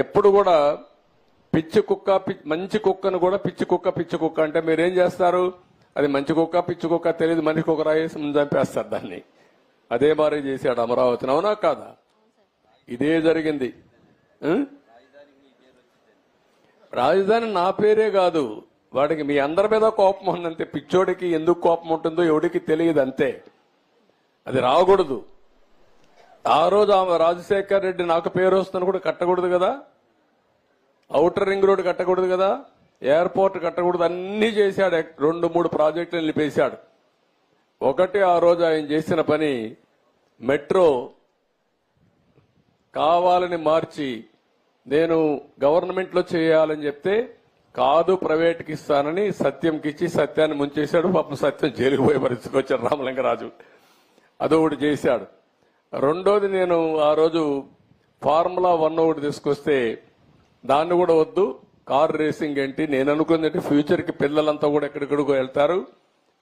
ఎప్పుడు కూడా పిచ్చి కుక్క మంచి కుక్కను కూడా పిచ్చి కుక్క అంటే మీరేం చేస్తారు? అది మంచి కుక్క పిచ్చి కుక్క తెలియదు, మనిషి కుక్క రాయేసి ముందు చంపేస్తారు దాన్ని. అదే మరి చేశాడు అమరావతిని, అవునా కాదా? ఇదే జరిగింది. రాజధాని నా పేరే కాదు, వాడికి మీ అందరి మీద కోపం ఉందంతే. పిచ్చోడికి ఎందుకు కోపం ఉంటుందో ఎవడికి తెలియదు అంతే. అది రాకూడదు. ఆ రోజు రాజశేఖర్ రెడ్డి నాకు పేరు వస్తుందని కూడా కట్టకూడదు కదా, ఔటర్ రింగ్ రోడ్ కట్టకూడదు కదా, ఎయిర్పోర్ట్ కట్టకూడదు, అన్ని చేశాడు. 2-3 ప్రాజెక్టులు నిలిపేశాడు. ఒకటి ఆ రోజు ఆయన చేసిన పని, మెట్రో కావాలని మార్చి నేను గవర్నమెంట్ లో చేయాలని చెప్తే కాదు ప్రైవేట్కి ఇస్తానని సత్యంకి ఇచ్చి సత్యాన్ని ముంచేశాడు. పాపం సత్యం జైలుకు పోయే పరిస్థితికి వచ్చాడు రామలింగరాజు. అదొకటి చేశాడు. రెండోది, నేను ఆ రోజు ఫార్ములా 1 ఒకటి తీసుకొస్తే దాన్ని కూడా వద్దు, కార్ రేసింగ్ ఏంటి, నేను అనుకుంది అంటే ఫ్యూచర్ కి పిల్లలంతా కూడా ఎక్కడికడుగు వెళ్తారు,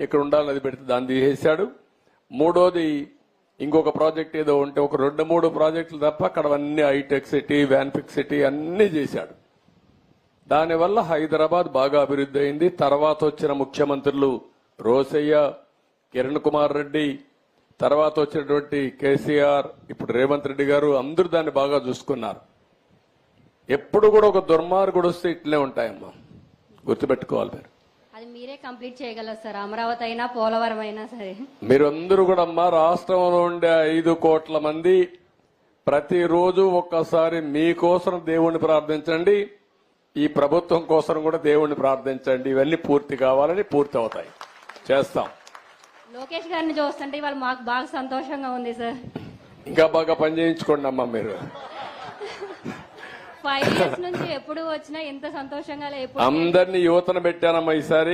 ఇక్కడ ఉండాలని అది పెడితే దాన్ని తీసేశాడు. మూడోది, ఇంకొక ప్రాజెక్ట్ ఏదో ఉంటే ఒక 2-3 ప్రాజెక్టులు తప్ప అక్కడ అన్ని హైటెక్ సిటీ, వ్యాన్ఫిక్ సిటీ అన్ని చేశాడు. దానివల్ల హైదరాబాద్ బాగా అభివృద్ధి అయింది. తర్వాత వచ్చిన ముఖ్యమంత్రులు రోసయ్య, కిరణ్ కుమార్ రెడ్డి, తర్వాత వచ్చినటువంటి కేసీఆర్, ఇప్పుడు రేవంత్ రెడ్డి గారు అందరూ దాన్ని బాగా చూసుకున్నారు. ఎప్పుడు కూడా ఒక దుర్మార్గుడు వస్తే ఇట్లే ఉంటాయమ్మా, గుర్తుపెట్టుకోవాలి మీరు. అది మీరే కంప్లీట్ చేయగలరు సార్, అమరావతి అయినా పోలవరం అయినా సరే. మీరందరూ కూడా అమ్మా, రాష్ట్రంలో ఉండే 5 కోట్ల మంది ప్రతిరోజు ఒక్కసారి మీకోసం దేవుణ్ణి ప్రార్థించండి, ఈ ప్రభుత్వం కోసం కూడా దేవుణ్ణి ప్రార్థించండి. ఇవన్నీ పూర్తి కావాలని పూర్తి అవుతాయి, చేస్తాం. లోకేష్ గారిని చూస్తుంటే ఇవాళ మాకు బాగా సంతోషంగా ఉంది సార్. ఇంకా బాగా పని చేయించుకోండి అమ్మా మీరు. 5 years నుంచి ఎప్పుడు వచ్చినా ఎంత సంతోషంగా అందరినీ యువతను పెట్టానమ్మా ఈసారి.